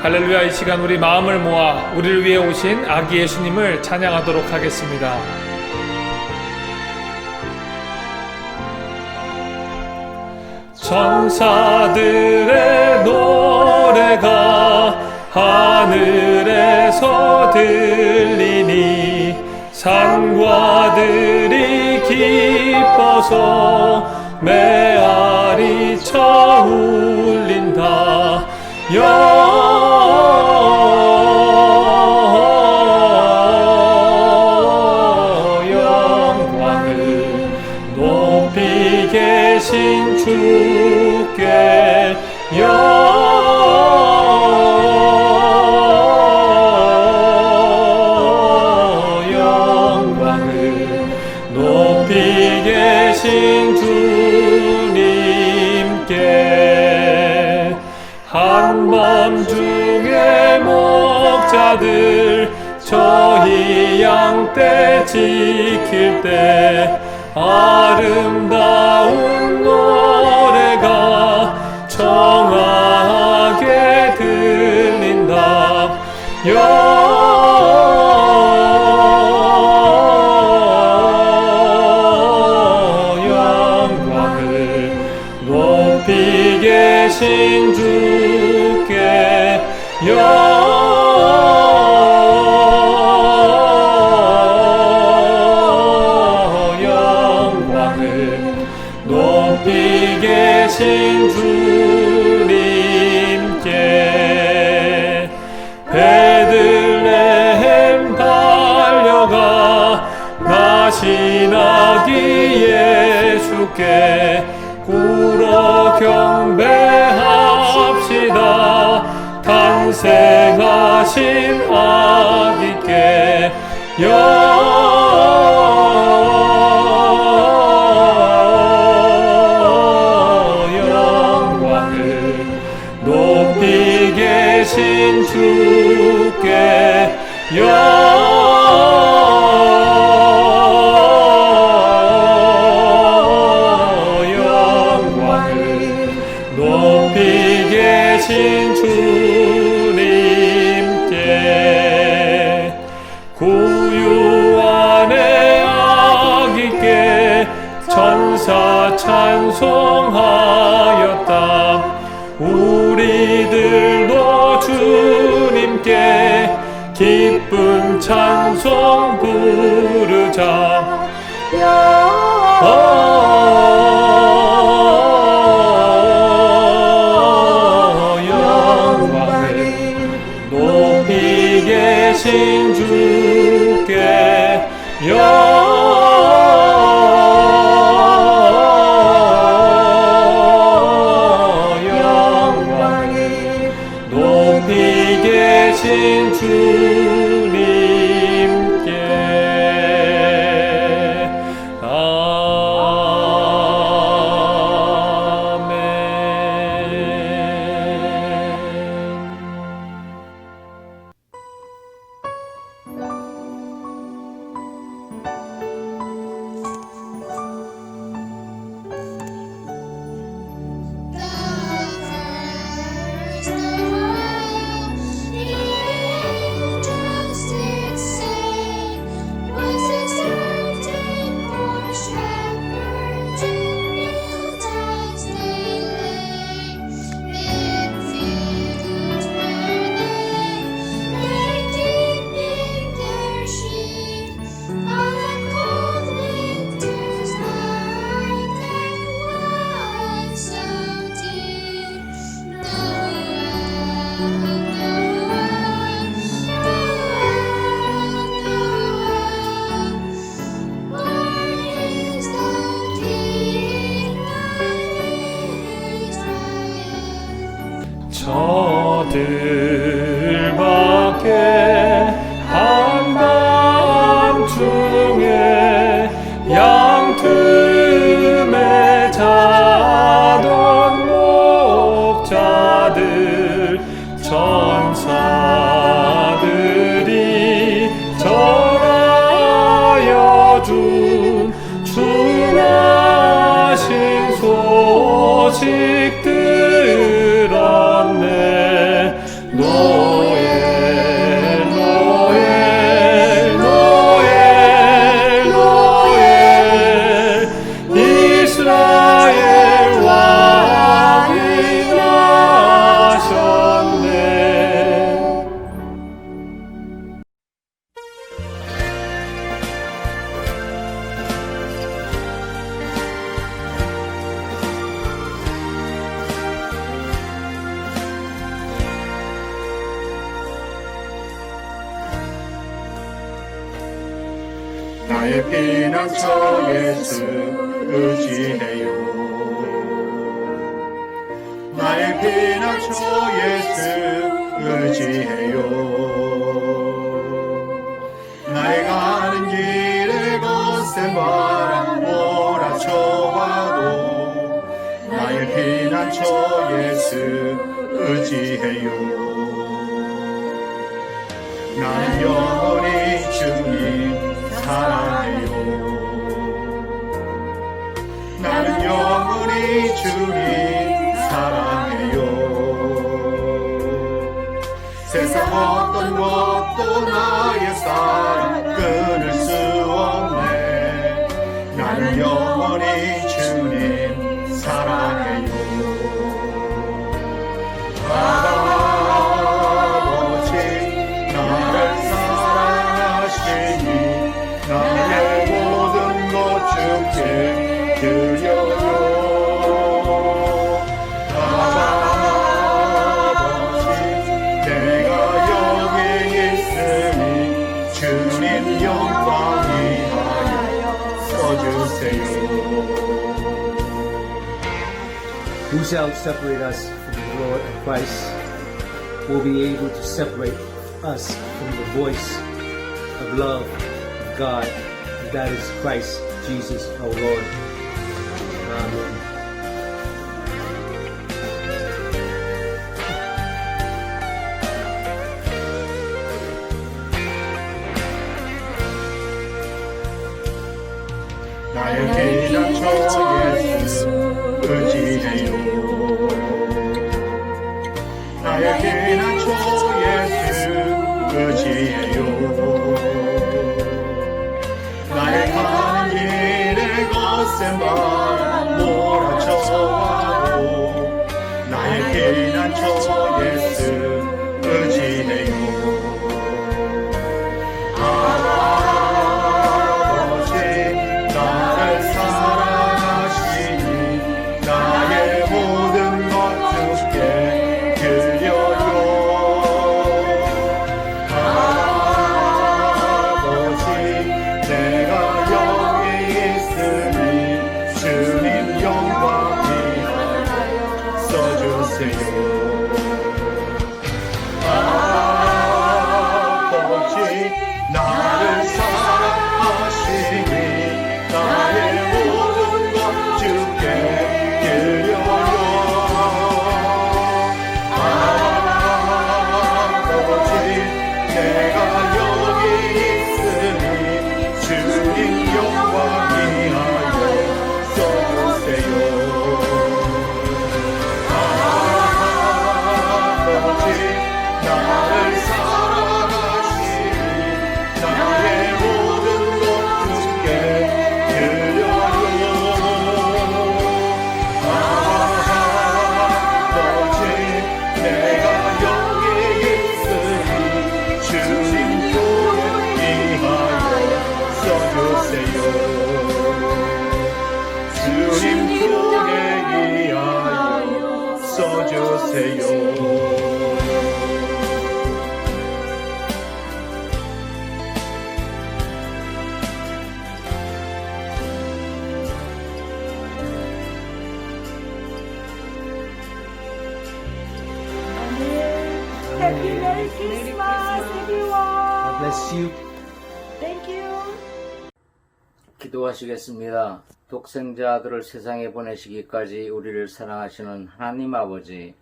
할렐루야. 이 시간 우리 마음을 모아 우리를 위해 오신 아기 예수님을 찬양하도록 하겠습니다. 천사들의 노래가 하늘에서 들리니 산과 들이 기뻐서 메아리 쳐 울린다. 영광을 높이 계신 주께 영광을 높이 계신 주님께 한밤중에 목자들 저희 양떼 지킬 때 아름다운 노래가 청하게 들린다. 영광을 높이 계신 주께 영광을 높이 계신 주님께 베들레헴 달려가 나신 아기 예수께 꿇어 경배합시다. 탄생하신 아기께 영광을 높이 계신 주께 영광을 높이 계신 주님께 구유 안에 아기께 천사 찬송하였다. 우리들도 주님께 기쁜 찬송 부르자. 영광을 높이 계신 주께 영광을 높이 계신 주님께 저들밖에 한밤중에 양틈에 자던 목자들 천사들이 전하여 준 주나신 소식 들었네. 나의 피난처 예수 의지해요. 나의 피난처 예수 의지해요. 나의 가는 길에 거센 바람 몰아쳐와도 나의 피난처 예수 의지해요. 나는 영원히 주님 사랑해요. 나는 영원히 주님 사랑해요. 세상 어떤 것도 나의 사랑 끊을 수 없네. 나는 영원히 주님 사랑해요. 아버지 나를 사랑하시니 나의 모든 것 주께 드려요. 아버지 내가 여기 있으니 주님 영광 위하여 써주세요. Who shall separate us from the Lord of Christ? Will be able to separate us from the voice of love of God, and that is Christ Jesus our Lord. Amen. 나의 피난처 예수 의지해요. 나의 피난처 예수 의지해요. 나의 가는 길에 거센 바람 몰아쳐와도 나의 피난처 예수 의지해요. 아버지 나를 사랑하시니 나의 모든 것 주께 드려요. 아버지 내가 여기 있으니 주님 영광 위하여 써주세요. 아버지 나를 사랑하시니 나의 모든 것 주께 드려요. 아버지 내가 여기 있으니 주님 영광 위하여 써주세요. 아버지 나를 사랑하시니 나의 모든 것 주께 드려요. 아버지 내가 여기 있으니 주님 교회 위하여 써주세요. 주님 교회 위하여 써주세요. Happy Merry Christmas, everyone. God bless you. Thank you. 기도하시겠습니다. 독생자 아들을 세상에 보내시기까지 우리를 사랑하시는 하나님 아버지,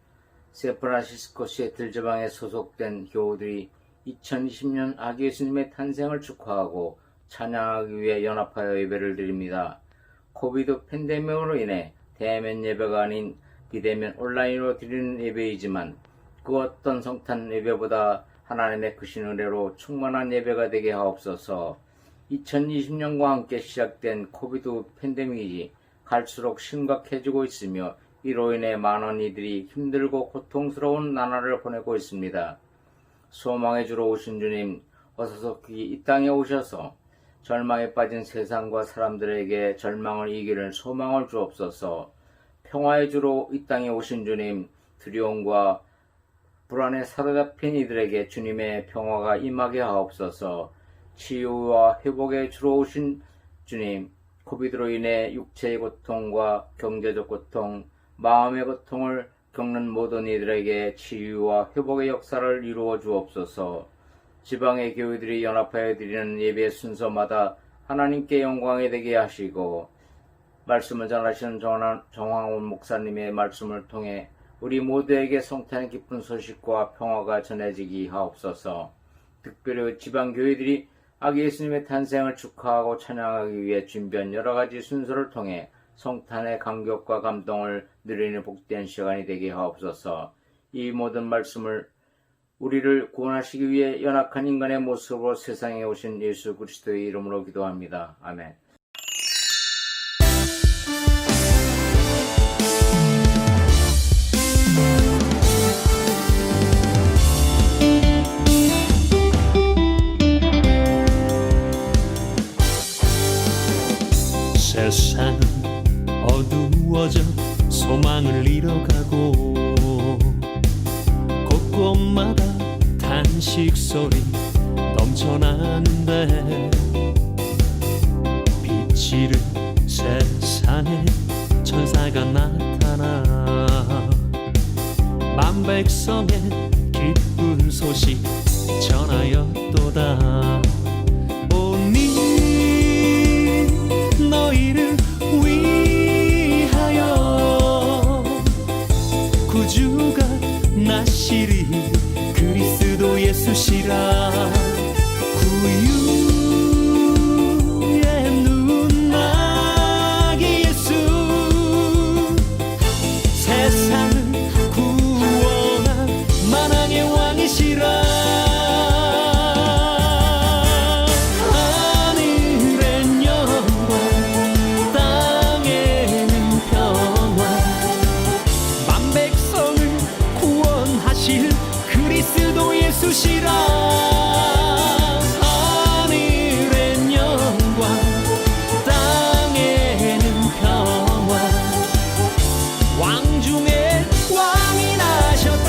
샌프란시스코 시애틀 지방에 소속된 교우들이 2020년 아기 예수님의 탄생을 축하하고 찬양하기 위해 연합하여 예배를 드립니다. 코비드 팬데믹으로 인해 대면 예배가 아닌 비대면 온라인으로 드리는 예배이지만 그 어떤 성탄 예배보다 하나님의 크신 은혜로 충만한 예배가 되게 하옵소서. 2020년과 함께 시작된 코비드 팬데믹이 갈수록 심각해지고 있으며 이로 인해 많은 이들이 힘들고 고통스러운 나날을 보내고 있습니다. 소망의 주로 오신 주님, 어서속히 이 땅에 오셔서 절망에 빠진 세상과 사람들에게 절망을 이기는 소망을 주옵소서. 평화의 주로 이 땅에 오신 주님, 두려움과 불안에 사로잡힌 이들에게 주님의 평화가 임하게 하옵소서. 치유와 회복의 주로 오신 주님, 코비드로 인해 육체의 고통과 경제적 고통, 마음의 고통을 겪는 모든 이들에게 치유와 회복의 역사를 이루어 주옵소서. 지방의 교회들이 연합하여 드리는 예배 순서마다 하나님께 영광이 되게 하시고, 말씀을 전하시는 정황훈 목사님의 말씀을 통해 우리 모두에게 성탄의 기쁜 소식과 평화가 전해지기 하옵소서. 특별히 지방 교회들이 아기 예수님의 탄생을 축하하고 찬양하기 위해 준비한 여러 가지 순서를 통해 성탄의 감격과 감동을 누리는 복된 시간이 되게 하옵소서. 이 모든 말씀을 우리를 구원하시기 위해 연약한 인간의 모습으로 세상에 오신 예수 그리스도의 이름으로 기도합니다. 아멘. 세상은 어두워져 소망을 잃어가고 곳곳마다 탄식 소리 넘쳐나는데 빛이 잃은 세상에 천사가 나타나 만백성의 기쁜 소식 전하였도다. 너희를 위하여 구주가 나시리 그리스도 예수시라. 구유의 눈나기 예수 세상을 구원한 만왕의 왕이시라. 예수시라. 하늘엔 영광 땅에는 평화 왕중의 왕이 나셨다.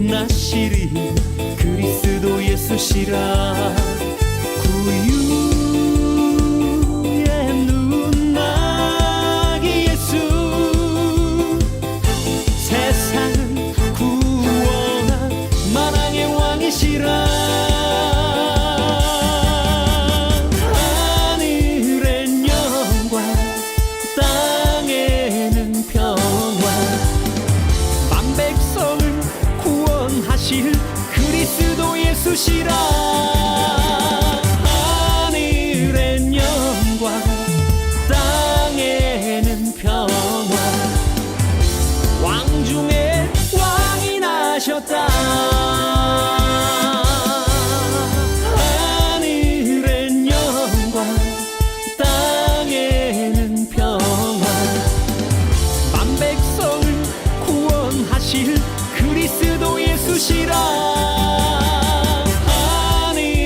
나시리 그리스도 예수시라. 구유의 눈나기 예수 세상을 구원한 만왕의 왕이시라. 하늘엔 영광 땅에는 평화 만백성을 구원하실 그리스도 예수시라. 하늘엔 영광 땅에는 평화 왕중의 왕이 나셨다. 하늘엔 영광 땅에는 평화 만백성을 구원하실 그리스도 예수시라. 하늘엔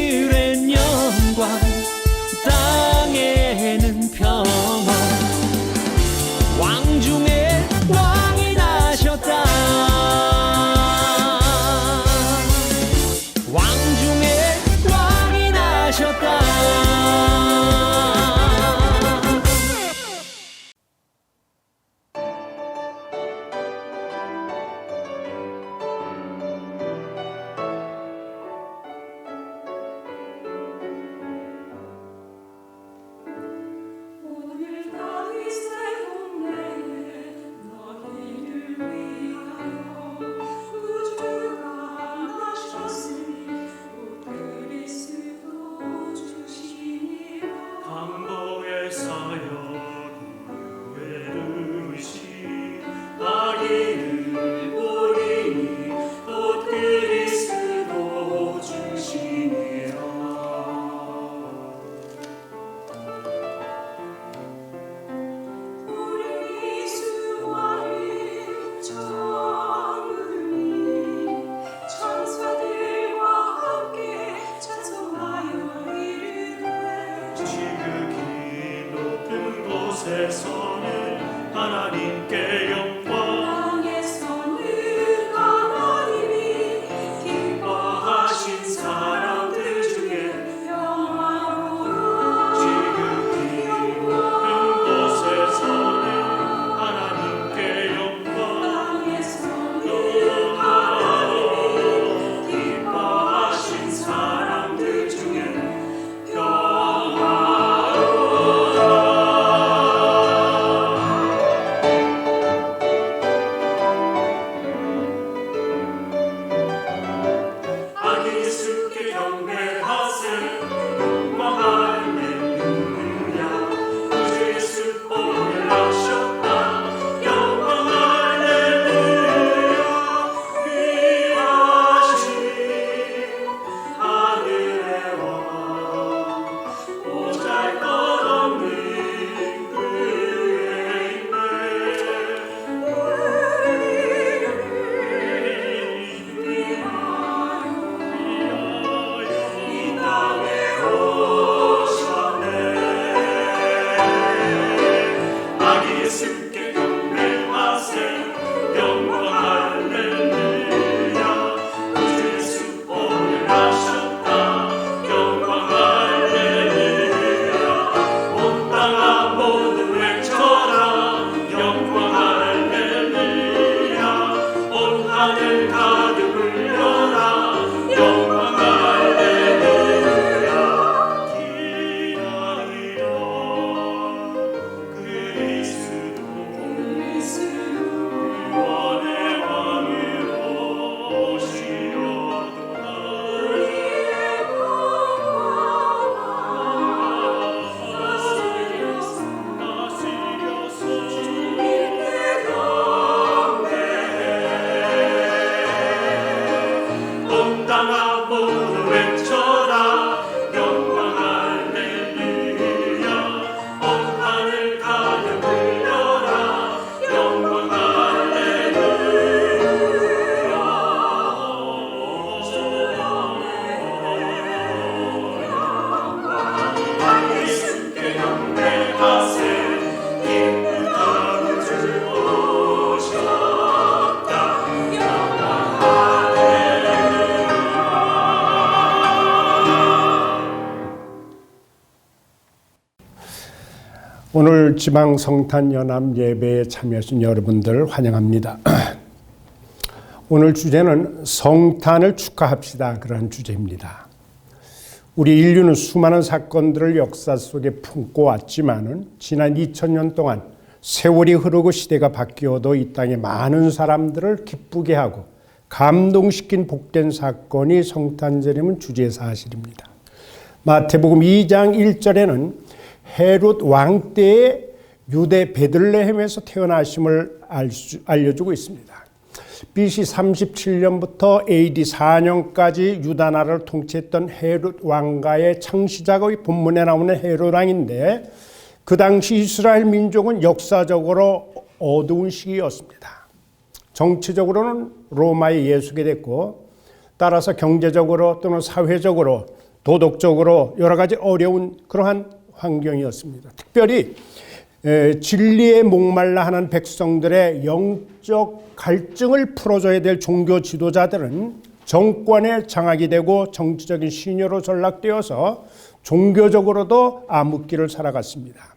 하나님께 영광 땅에서 늘 하나님이 기뻐하신 사람들 중에 평화로운 지극히 큰 곳에서는 하나님께 영광 땅에서 늘 하나님이 기뻐하신 사람들 중에 아기 예수께 경배하세 영광 할렐루야 구주 예수 보혈하셨다 영광 할렐루야 귀하신 하늘의 왕 보잘것없는 그의 이 땅에 오셨네 아기 예수께 경배하세 영광 할렐루야 구주 예수 보혈하셨다 영광 할렐루야 온 땅아 모두 외쳐라 영광 할렐루야 온 하늘 가득 울려라 영광 할렐루야 기다리라 그리스도 구원의 왕으로 오시려도다 다스려서 온 땅아 모두 외쳐라 영광 할렐루야 온 하늘 가득 울려라 영광 할렐루야 예수께 경배하세 기쁘다 구주 오셨다 오늘 지방 성탄 연합 예배에 참여하신 여러분들 환영합니다. 오늘 주제는 성탄을 축하합시다. 그런 주제입니다. 우리 인류는 수많은 사건들을 역사 속에 품고 왔지만은 지난 2000년 동안 세월이 흐르고 시대가 바뀌어도 이 땅에 많은 사람들을 기쁘게 하고 감동시킨 복된 사건이 성탄절임은 주제 사실입니다. 마태복음 2장 1절에는 헤롯 왕 때의 유대 베들레헴에서 태어나심을 알려주고 있습니다. BC 37년부터 AD 4년까지 유다 나라를 통치했던 헤롯 왕가의 창시자가 본문에 나오는 헤롯 왕인데 그 당시 이스라엘 민족은 역사적으로 어두운 시기였습니다. 정치적으로는 로마에 예수게 됐고 따라서 경제적으로 또는 사회적으로 도덕적으로 여러 가지 어려운 그러한 환경이었습니다. 특별히 진리에 목말라 하는 백성들의 영적 갈증을 풀어줘야 될 종교 지도자들은 정권의 장악이 되고 정치적인 시녀로 전락되어서 종교적으로도 암흑기를 살아갔습니다.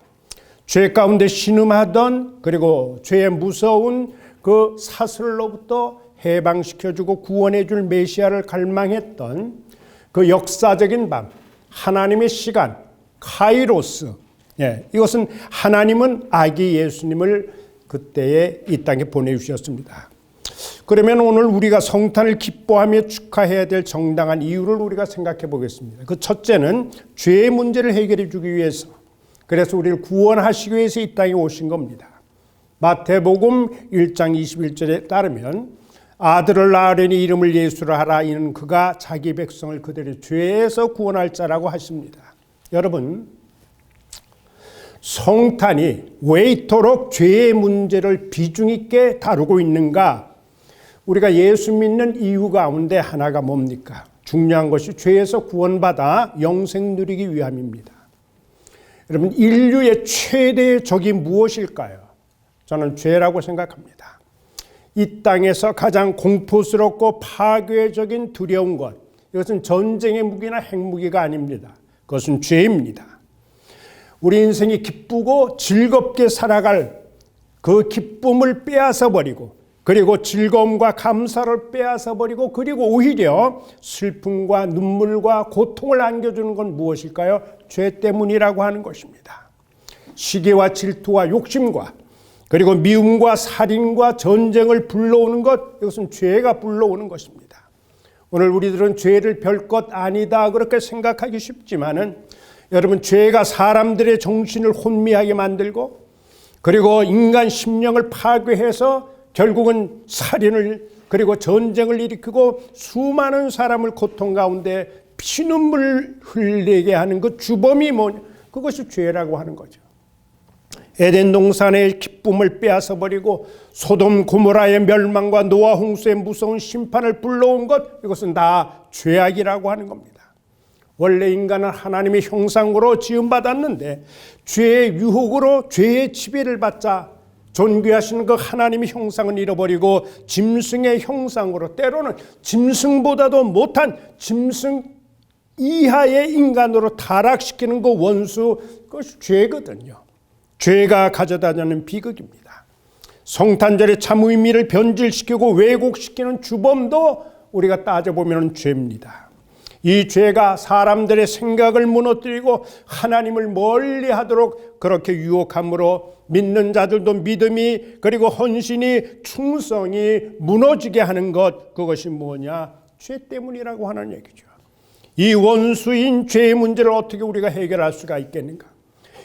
죄 가운데 신음하던 그리고 죄의 무서운 그 사슬로부터 해방시켜주고 구원해줄 메시아를 갈망했던 그 역사적인 밤, 하나님의 시간, 카이로스. 이것은 하나님은 아기 예수님을 그때에 이 땅에 보내주셨습니다. 그러면 오늘 우리가 성탄을 기뻐하며 축하해야 될 정당한 이유를 우리가 생각해 보겠습니다. 그 첫째는 죄의 문제를 해결해 주기 위해서, 그래서 우리를 구원하시기 위해서 이 땅에 오신 겁니다. 마태복음 1장 21절에 따르면 아들을 낳으려니 이름을 예수라 하라. 이는 그가 자기 백성을 그들의 죄에서 구원할 자라고 하십니다. 여러분, 성탄이 왜 이토록 죄의 문제를 비중 있게 다루고 있는가? 우리가 예수 믿는 이유 가운데 하나가 뭡니까? 중요한 것이 죄에서 구원받아 영생 누리기 위함입니다. 여러분, 인류의 최대의 적이 무엇일까요? 저는 죄라고 생각합니다. 이 땅에서 가장 공포스럽고 파괴적인 두려운 것, 이것은 전쟁의 무기나 핵무기가 아닙니다. 그것은 죄입니다. 우리 인생이 기쁘고 즐겁게 살아갈 그 기쁨을 빼앗아 버리고, 그리고 즐거움과 감사를 빼앗아 버리고, 그리고 오히려 슬픔과 눈물과 고통을 안겨주는 건 무엇일까요? 죄 때문이라고 하는 것입니다. 시기와 질투와 욕심과, 그리고 미움과 살인과 전쟁을 불러오는 것, 이것은 죄가 불러오는 것입니다. 오늘 우리들은 죄를 별것 아니다 그렇게 생각하기 쉽지만은, 여러분, 죄가 사람들의 정신을 혼미하게 만들고, 그리고 인간 심령을 파괴해서 결국은 살인을, 그리고 전쟁을 일으키고 수많은 사람을 고통 가운데 피눈물 흘리게 하는 그 주범이 뭐냐? 그것이 죄라고 하는 거죠. 에덴 동산의 기쁨을 빼앗아 버리고 소돔 고모라의 멸망과 노아 홍수의 무서운 심판을 불러온 것, 이것은 다 죄악이라고 하는 겁니다. 원래 인간은 하나님의 형상으로 지음받았는데 죄의 유혹으로 죄의 지배를 받자 존귀하신 그 하나님의 형상을 잃어버리고 짐승의 형상으로, 때로는 짐승보다도 못한 짐승 이하의 인간으로 타락시키는 그 원수, 그것이 죄거든요. 죄가 가져다주는 비극입니다. 성탄절의 참 의미를 변질시키고 왜곡시키는 주범도 우리가 따져보면 죄입니다. 이 죄가 사람들의 생각을 무너뜨리고 하나님을 멀리하도록 그렇게 유혹함으로 믿는 자들도 믿음이, 그리고 헌신이, 충성이 무너지게 하는 것, 그것이 뭐냐? 죄 때문이라고 하는 얘기죠. 이 원수인 죄의 문제를 어떻게 우리가 해결할 수가 있겠는가?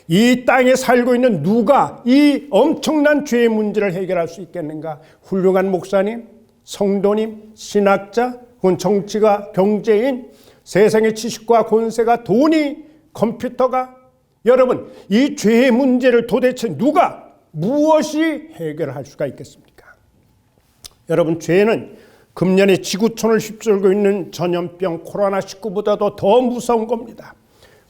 이 땅에 살고 있는 누가 이 엄청난 죄의 문제를 해결할 수 있겠는가? 훌륭한 목사님, 성도님, 신학자, 혹은 정치가, 경제인, 세상의 지식과 권세가, 돈이, 컴퓨터가, 여러분, 이 죄의 문제를 도대체 누가, 무엇이 해결할 수가 있겠습니까? 여러분, 죄는 금년에 지구촌을 휩쓸고 있는 전염병 코로나19보다도 더 무서운 겁니다.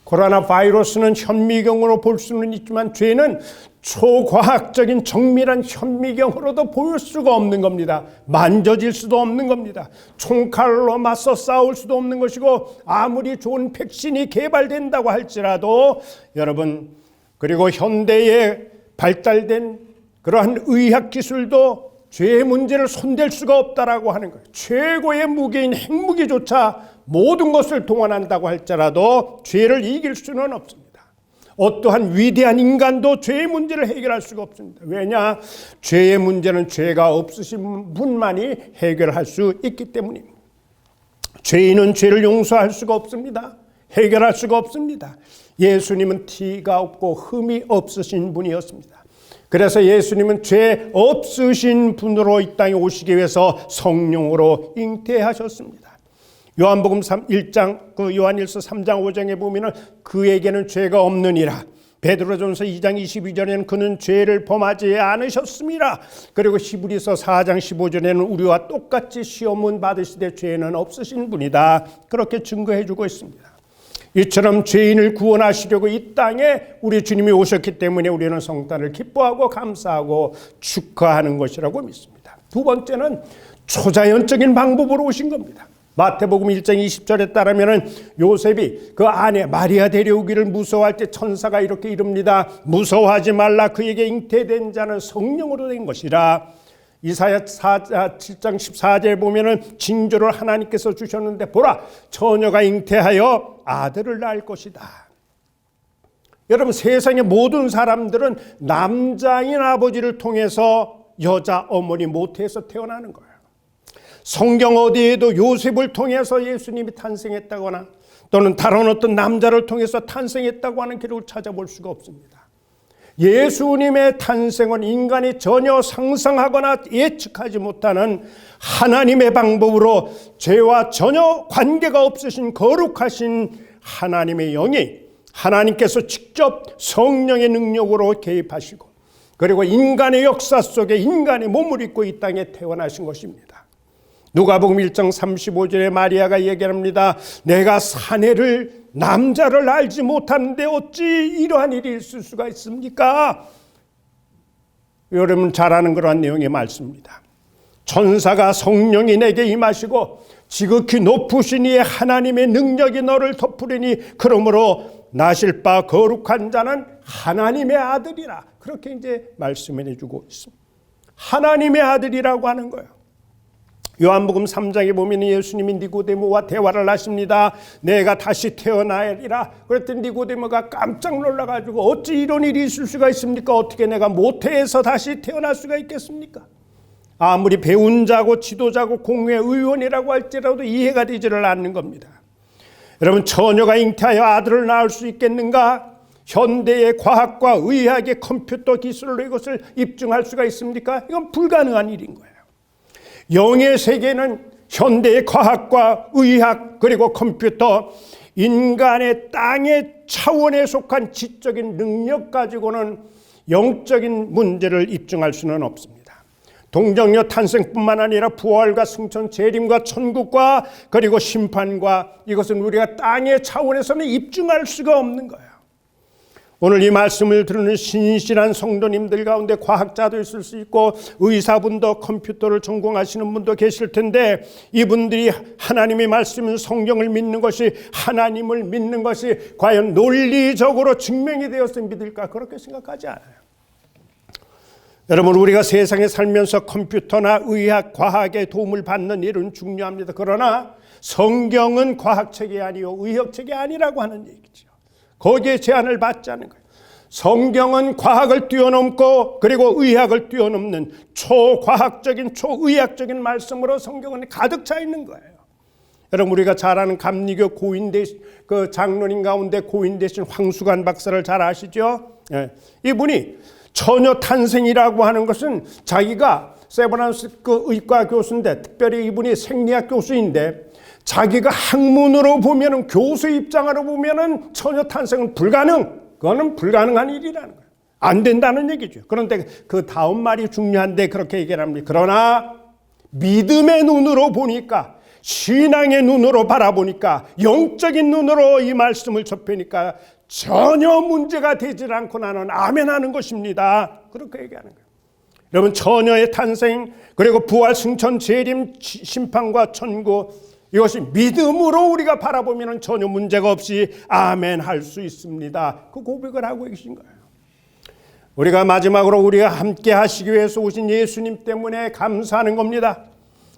코로나 바이러스는 현미경으로 볼 수는 있지만 죄는 초과학적인 정밀한 현미경으로도 볼 수가 없는 겁니다. 만져질 수도 없는 겁니다. 총칼로 맞서 싸울 수도 없는 것이고, 아무리 좋은 백신이 개발된다고 할지라도 여러분, 그리고 현대에 발달된 그러한 의학 기술도 죄의 문제를 손댈 수가 없다라고 하는 거예요. 최고의 무기인 핵무기조차 모든 것을 동원한다고 할지라도 죄를 이길 수는 없습니다. 어떠한 위대한 인간도 죄의 문제를 해결할 수가 없습니다. 왜냐? 죄의 문제는 죄가 없으신 분만이 해결할 수 있기 때문입니다. 죄인은 죄를 용서할 수가 없습니다. 해결할 수가 없습니다. 예수님은 티가 없고 흠이 없으신 분이었습니다. 그래서 예수님은 죄 없으신 분으로 이 땅에 오시기 위해서 성령으로 잉태하셨습니다. 요한복음 1장, 요한일서 3장 5장에 보면은 그에게는 죄가 없느니라. 베드로전서 2장 22절에는 그는 죄를 범하지 않으셨습니다. 그리고 히브리서 4장 15절에는 우리와 똑같이 시험은 받으시되 죄는 없으신 분이다. 그렇게 증거해 주고 있습니다. 이처럼 죄인을 구원하시려고 이 땅에 우리 주님이 오셨기 때문에 우리는 성탄을 기뻐하고 감사하고 축하하는 것이라고 믿습니다. 두 번째는 초자연적인 방법으로 오신 겁니다. 마태복음 1장 20절에 따르면 요셉이 그 아내 마리아 데려오기를 무서워할 때 천사가 이렇게 이릅니다. 무서워하지 말라, 그에게 잉태된 자는 성령으로 된 것이라. 이사야 7장 14절에 보면은 징조를 하나님께서 주셨는데 보라, 처녀가 잉태하여 아들을 낳을 것이다. 여러분, 세상의 모든 사람들은 남자인 아버지를 통해서 여자 어머니 모태에서 태어나는 거예요. 성경 어디에도 요셉을 통해서 예수님이 탄생했다거나 또는 다른 어떤 남자를 통해서 탄생했다고 하는 기록을 찾아볼 수가 없습니다. 예수님의 탄생은 인간이 전혀 상상하거나 예측하지 못하는 하나님의 방법으로 죄와 전혀 관계가 없으신 거룩하신 하나님의 영이, 하나님께서 직접 성령의 능력으로 개입하시고, 그리고 인간의 역사 속에 인간의 몸을 입고 이 땅에 태어나신 것입니다. 누가복음 1장 35절에 마리아가 얘기합니다. 내가 사내를, 남자를 알지 못하는데 어찌 이러한 일이 있을 수가 있습니까? 여러분 잘 아는 그러한 내용의 말씀입니다. 천사가 성령이 내게 임하시고 지극히 높으신 이의 하나님의 능력이 너를 덮으리니 그러므로 나실 바 거룩한 자는 하나님의 아들이라. 그렇게 이제 말씀을 해주고 있습니다. 하나님의 아들이라고 하는 거예요. 요한복음 3장에 보면 예수님이 니고데모와 대화를 하십니다. 내가 다시 태어나리라. 그랬더니 니고데모가 깜짝 놀라가지고 어찌 이런 일이 있을 수가 있습니까? 어떻게 내가 모태에서 다시 태어날 수가 있겠습니까? 아무리 배운 자고 지도자고 공회 의원이라고 할지라도 이해가 되지를 않는 겁니다. 여러분, 처녀가 잉태하여 아들을 낳을 수 있겠는가? 현대의 과학과 의학의 컴퓨터 기술로 이것을 입증할 수가 있습니까? 이건 불가능한 일인 거예요. 영의 세계는 현대의 과학과 의학 그리고 컴퓨터, 인간의 땅의 차원에 속한 지적인 능력 가지고는 영적인 문제를 입증할 수는 없습니다. 동정녀 탄생뿐만 아니라 부활과 승천, 재림과 천국과 그리고 심판과 이것은 우리가 땅의 차원에서는 입증할 수가 없는 거예요. 오늘 이 말씀을 들으는 신실한 성도님들 가운데 과학자도 있을 수 있고 의사분도 컴퓨터를 전공하시는 분도 계실 텐데 이분들이 하나님의 말씀인 성경을 믿는 것이 하나님을 믿는 것이 과연 논리적으로 증명이 되어서 믿을까? 그렇게 생각하지 않아요. 여러분, 우리가 세상에 살면서 컴퓨터나 의학, 과학의 도움을 받는 일은 중요합니다. 그러나 성경은 과학책이 아니요 의학책이 아니라고 하는 얘기죠. 거기에 제한을 받지 않는 거예요. 성경은 과학을 뛰어넘고 그리고 의학을 뛰어넘는 초과학적인 초의학적인 말씀으로 성경은 가득 차 있는 거예요. 여러분, 우리가 잘 아는 감리교 고인 대신 그 장로님 가운데 고인 대신 황수관 박사를 잘 아시죠? 예. 이분이 처녀 탄생이라고 하는 것은 자기가 세브란스 그 의과 교수인데 특별히 이분이 생리학 교수인데 자기가 학문으로 보면은 교수 입장으로 보면은 처녀 탄생은 그거는 불가능한 일이라는 거예요. 안 된다는 얘기죠. 그런데 그 다음 말이 중요한데 그렇게 얘기를 합니다. 그러나 믿음의 눈으로 보니까 신앙의 눈으로 바라보니까 영적인 눈으로 이 말씀을 접하니까 전혀 문제가 되질 않고 나는 아멘하는 것입니다. 그렇게 얘기하는 거예요. 여러분, 처녀의 탄생 그리고 부활 승천 재림 심판과 천국 이것이 믿음으로 우리가 바라보면 전혀 문제가 없이 아멘 할 수 있습니다. 그 고백을 하고 계신 거예요. 우리가 마지막으로 우리가 함께 하시기 위해서 오신 예수님 때문에 감사하는 겁니다.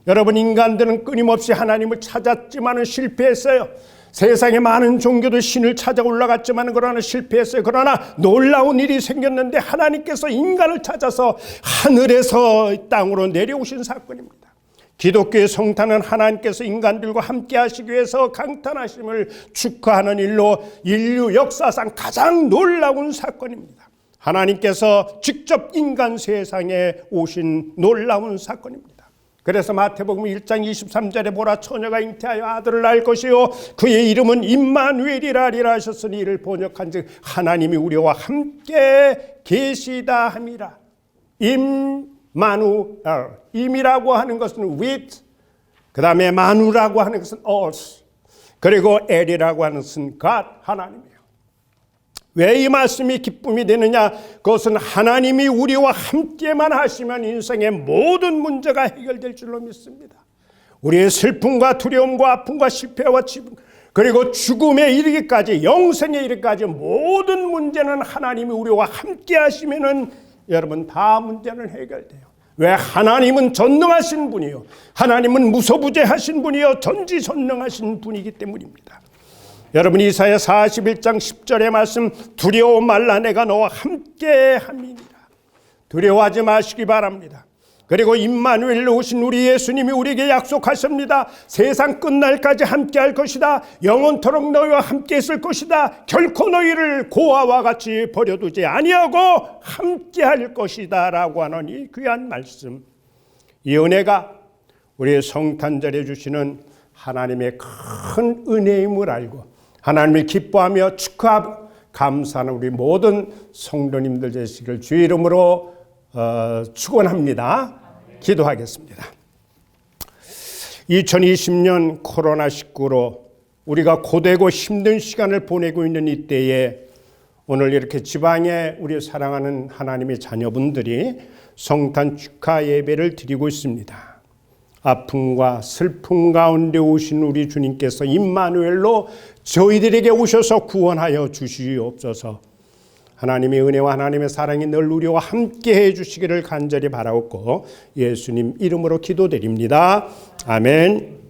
여러분, 인간들은 끊임없이 하나님을 찾았지만 실패했어요. 세상에 많은 종교도 신을 찾아 올라갔지만 그러나 실패했어요. 그러나 놀라운 일이 생겼는데 하나님께서 인간을 찾아서 하늘에서 땅으로 내려오신 사건입니다. 기독교의 성탄은 하나님께서 인간들과 함께 하시기 위해서 강탄하심을 축하하는 일로 인류 역사상 가장 놀라운 사건입니다. 하나님께서 직접 인간 세상에 오신 놀라운 사건입니다. 그래서 마태복음 1장 23절에 보라 처녀가 잉태하여 아들을 낳을 것이요 그의 이름은 임마누엘이라 하셨으니 이를 번역한즉 하나님이 우리와 함께 계시다 함이라. 임마누엘, 임이라고 하는 것은 with, 그 다음에 마누라고 하는 것은 us, 그리고 엘이라고 하는 것은 God, 하나님이에요. 왜 이 말씀이 기쁨이 되느냐? 그것은 하나님이 우리와 함께만 하시면 인생의 모든 문제가 해결될 줄로 믿습니다. 우리의 슬픔과 두려움과 아픔과 실패와 그리고 죽음에 이르기까지 영생에 이르기까지 모든 문제는 하나님이 우리와 함께 하시면은 여러분 다 문제는 해결돼요. 왜? 하나님은 전능하신 분이요 하나님은 무소부재하신 분이요 전지전능하신 분이기 때문입니다. 여러분, 이사야 41장 10절의 말씀, 두려워 말라 내가 너와 함께 함이니라. 두려워하지 마시기 바랍니다. 그리고 임마누엘로 오신 우리 예수님이 우리에게 약속하십니다. 세상 끝날까지 함께 할 것이다. 영원토록 너희와 함께 있을 것이다. 결코 너희를 고아와 같이 버려두지 아니하고 함께 할 것이다 라고 하는 이 귀한 말씀, 이 은혜가 우리의 성탄절에 주시는 하나님의 큰 은혜임을 알고 하나님을 기뻐하며 축하하고 감사하는 우리 모든 성도님들 되시기를 주의 이름으로 축원합니다. 기도하겠습니다. 2020년 코로나19로 우리가 고되고 힘든 시간을 보내고 있는 이때에 오늘 이렇게 지방에 우리 사랑하는 하나님의 자녀분들이 성탄 축하 예배를 드리고 있습니다. 아픔과 슬픔 가운데 오신 우리 주님께서 임마누엘로 저희들에게 오셔서 구원하여 주시옵소서. 하나님의 은혜와 하나님의 사랑이 늘 우리와 함께 해주시기를 간절히 바라옵고 예수님 이름으로 기도드립니다. 아멘.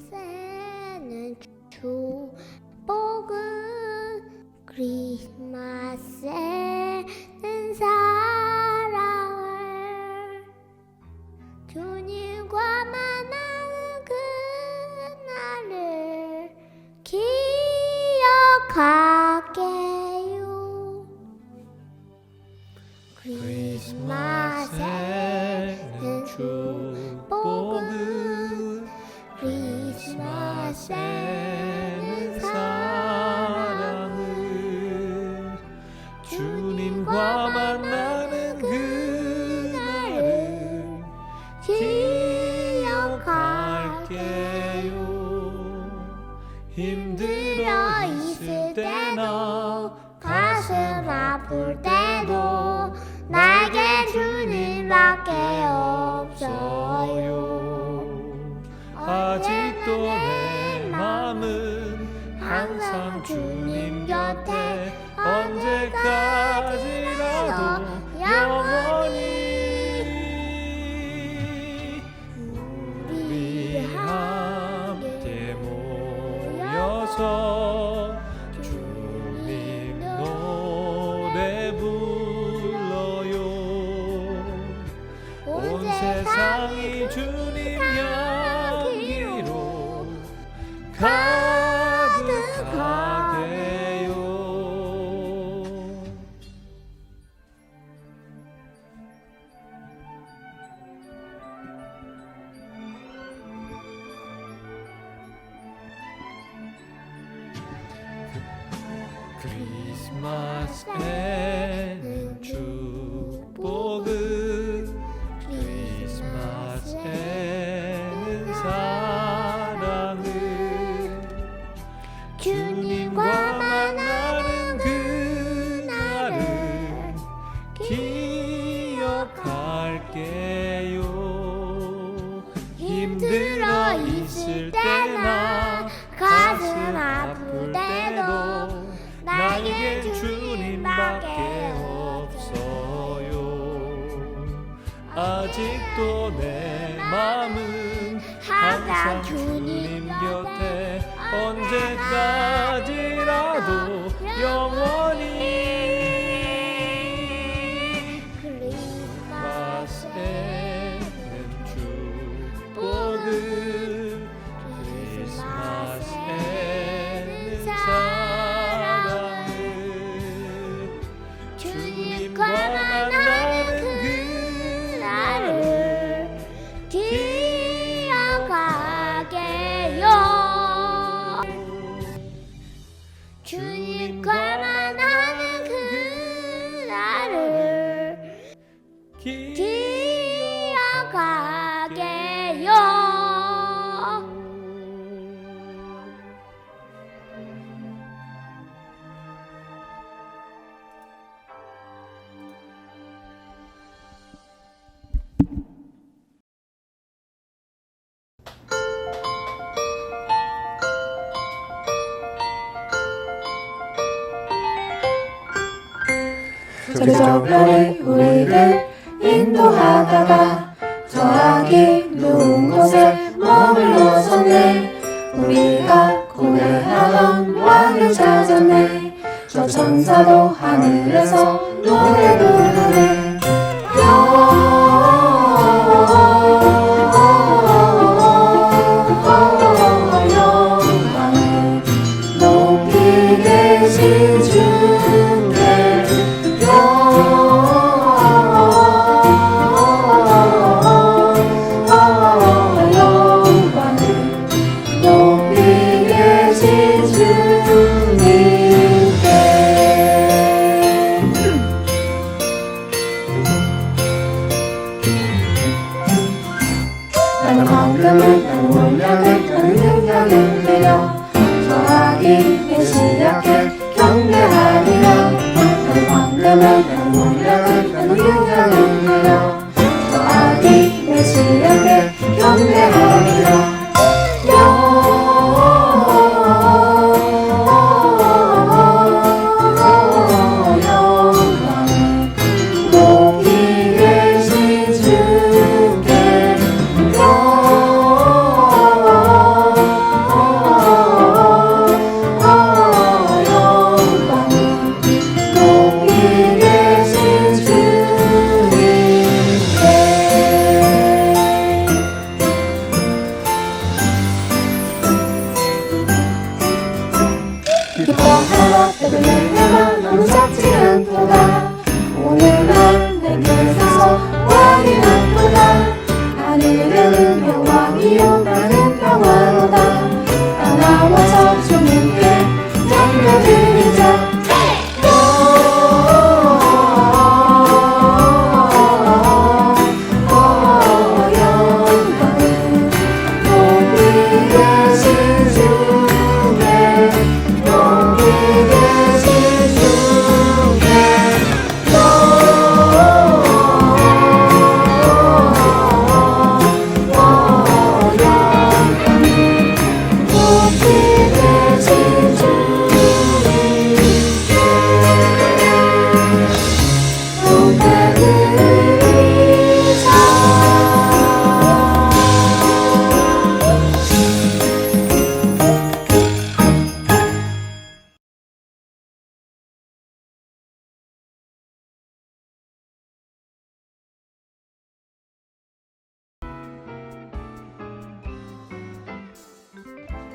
크리스마스에는 축복을 크리스마스에는 사랑을 주님과 만나는 그날을 기억할게요. 크리스마스에는 축복을 크리스마스에는 사랑을 주님과 만나는 그날을 기억할게요. 힘들어 있을 때나 가슴 아플 때도 나에겐 주님밖에 없어요. 아직도 내 마음은 항상 주님 곁에 언제까지라도 영원히 우리 함께 모여서 주님 노래 불러요. 온 세상이 주님 향기로 가득하게요. 크리스마스에는 축복을 크리스마스에는 사랑을 주님과 만나는 그날을 기억할게요. 힘들어 있을 때나 가슴 아플 때도 나에겐 주님밖에 없어요. 아직도 내 마음은 항상 주님 곁에 언제까지라도 영원히 크리스마스에는 축복을 크리스마스에는 사랑을 주님과 만나는 그날을 기억하게요. 주님과 만나는 그날을 기억하게요. 저별이 우리를 인도하다가 저하기 누운 곳에 머물러섰네. 우리가 고대하던 왕을 찾았네. 저 천사도 하늘에서 노래 부르네. 영광을 높이 계신 주께 나는 황금을 나는 몰약을 나는 능력을 드려 저하기 메시아께 경배하리라. 나는 황금을 나는 몰약을 나는 능력을 드려 저하기 메시아께 경배하리라. 영광을 높이 계신 주께 기뻐하라 때들을 너무 작지 않도다 오늘날 내게서 왕이 났도다 하늘은 여왕이요 나는 평화로다 나와서 주님께 경배드리자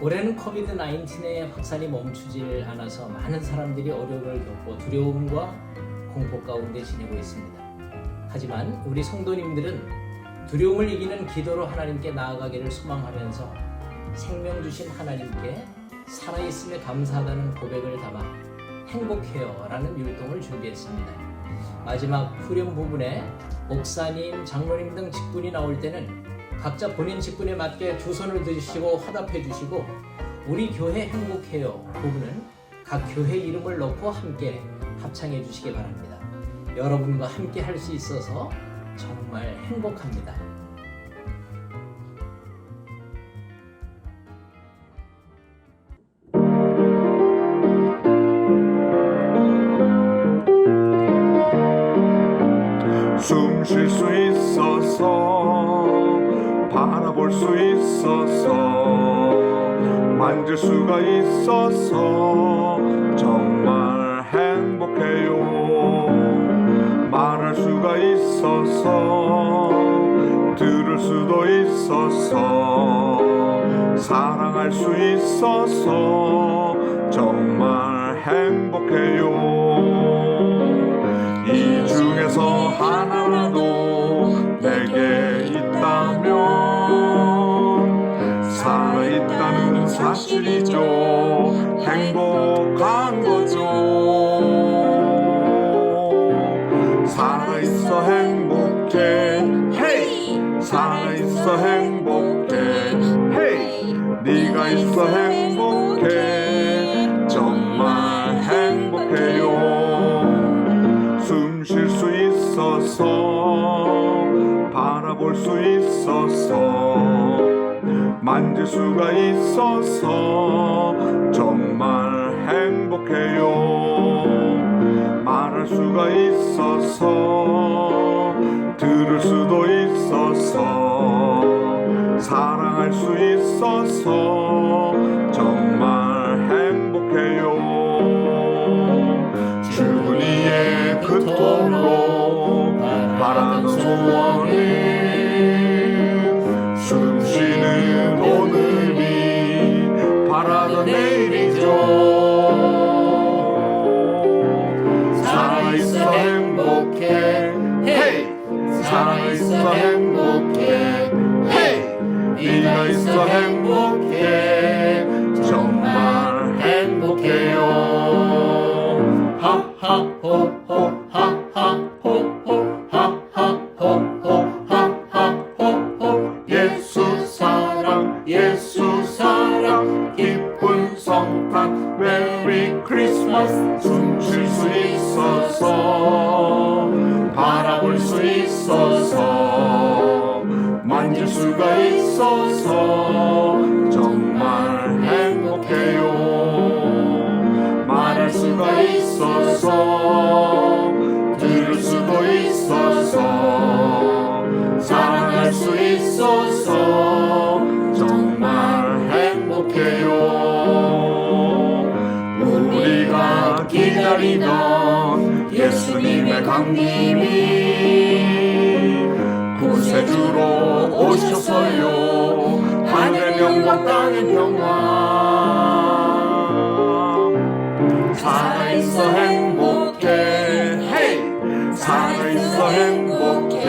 올해는 코비드-19의 확산이 멈추질 않아서 많은 사람들이 어려움을 겪고 두려움과 공포 가운데 지내고 있습니다. 하지만 우리 성도님들은 두려움을 이기는 기도로 하나님께 나아가기를 소망하면서 생명 주신 하나님께 살아있음에 감사하다는 고백을 담아 행복해요 라는 율동을 준비했습니다. 마지막 후렴 부분에 목사님, 장로님 등 직분이 나올 때는 각자 본인 직분에 맞게 두 손을 드시고 화답해 주시고 우리 교회 행복해요 부분은 각 교회 이름을 넣고 함께 합창해 주시기 바랍니다. 여러분과 함께 할 수 있어서 정말 행복합니다. 숨 쉴 수 있어서 바라볼 수 있어서 만질 수가 있어서 정말 행복해요. 말할 수가 있어서 들을 수도 있어서 사랑할 수 있어서 정말 행복해요. 이 중에서 하나라도 내게 있다면 살아있다는 사실이죠. 행복한 거죠. 살아있어 행복해. 헤이! 살아있어 행복해. 헤이! 네가 있어 행복해. 정말 행복해요. 숨 쉴 수 있어서 바라볼 수 있어서 만질 수가 있어서 정말 행복해요. 말할 수가 있어서 들을 수도 있어서 사랑할 수 있어서 정말 행복해요. 주님의 그토록 바라는 소원은 숨쉬는 오늘이 바라던 내일이죠. 살아있어 행복해. 헤이! 살아있어 행복해. 헤이! 네가 있어 행복해. 정말 행복해요. 하하호호 하하호호 하하호호 하하호호 예수 사랑 예수 사랑 기쁜 성탄 메리 크리스마스. 숨 쉴 수 있어서 바라볼 수 있어서 만질 수가 있어서 정말 행복해요. 말할 수가 있어서 들을 수도 있어서 사랑할 수 있어서 정말 행복해요. 우리가 기다리던 예수님의 강림이 구세주로 오셨어요. 하늘 영광 땅의 평화 행복해.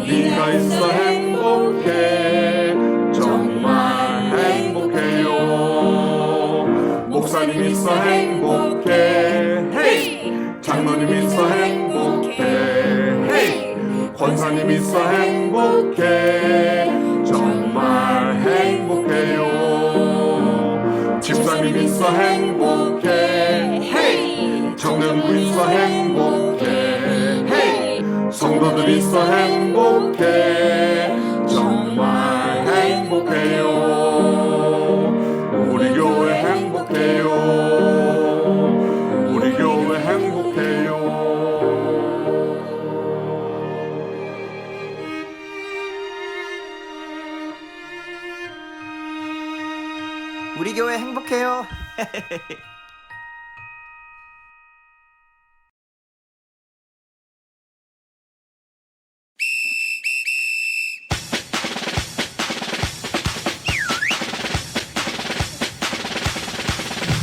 네가 있어 행복해. 정말 행복해요. 목사님 있어 행복해. 장로님 있어 행복해. 권사님 있어 행복해. 정말 행복해요. 집사님 있어 행복해. 청년부 있어 행복해. 성도들 있어 행복해. 정말 행복해요. 우리 교회 행복해요. 우리 교회 행복해요. 우리 교회 행복해요.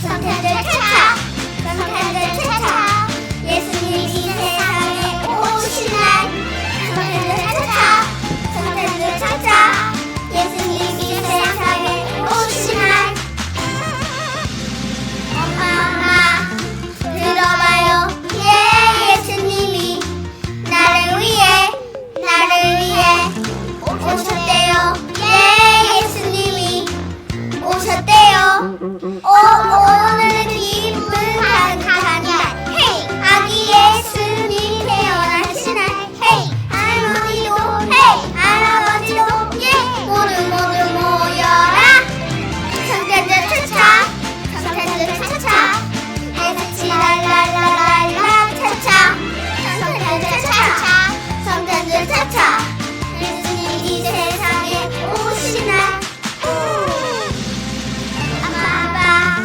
성탄절 차차 성탄절 차차 예수님이 이 세상에 오신 날 성탄절 차차 성탄절 차차 예수님이 이 세상에 오신 날 엄마 들어봐요 예 예수님이 나를 위해 오셨대요 예 예수님이 오셨대요 오늘 기쁜 한날 헤이 아기 예수님 태어나신 날 헤이 할머니도 헤이 할아버지도 예 모두 모여라 성탄절 차차 성탄절 차차 예수치 랄랄랄랄라 차차 성탄절 차차 성탄절 차차 예수님 이 세상에 오신 날 아빠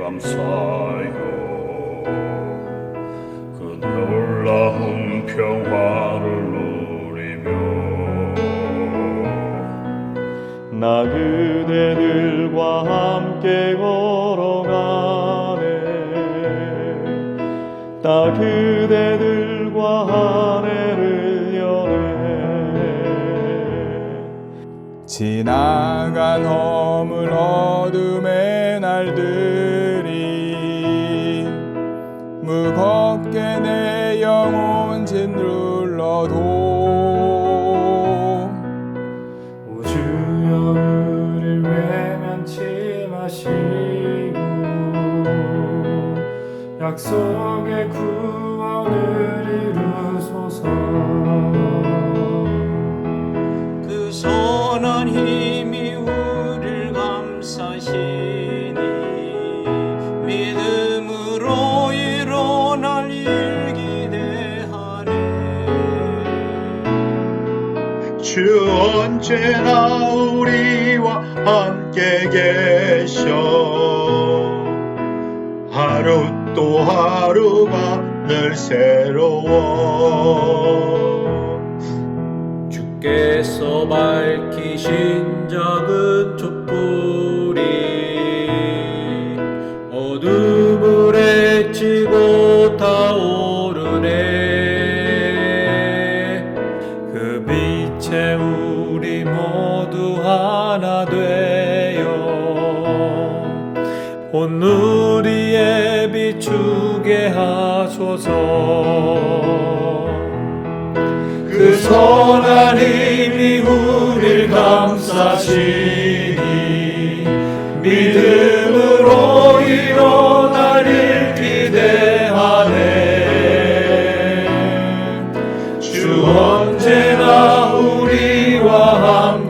감사요. 그 놀라운 평화를 누리며 나 그대들과 함께 걸어가네. 나 그대들과 한 해를 여네. 지나간 허물 어둠의 날들이 무겁게 내 영혼 짓눌러도 오 주여 우릴 외면치 마시고 약속의 구원을 이루소서. 그 선한 힘이 우릴 감싸시니 믿음으로 일어날 일 기대하네. 주 언제나 우리와 함께 계셔. 하루 또 하루가 늘 새로워. 주께서 밝히신 작은 촛불이 어둠을 헤치고 타오르네. 그 빛에 우리 모두 하나 되어 온 누리에 비추게 하소서. 그 선한 힘이 우릴 감싸시니 믿음으로 일어날 일 기대하네. 주 언제나 우리와 함께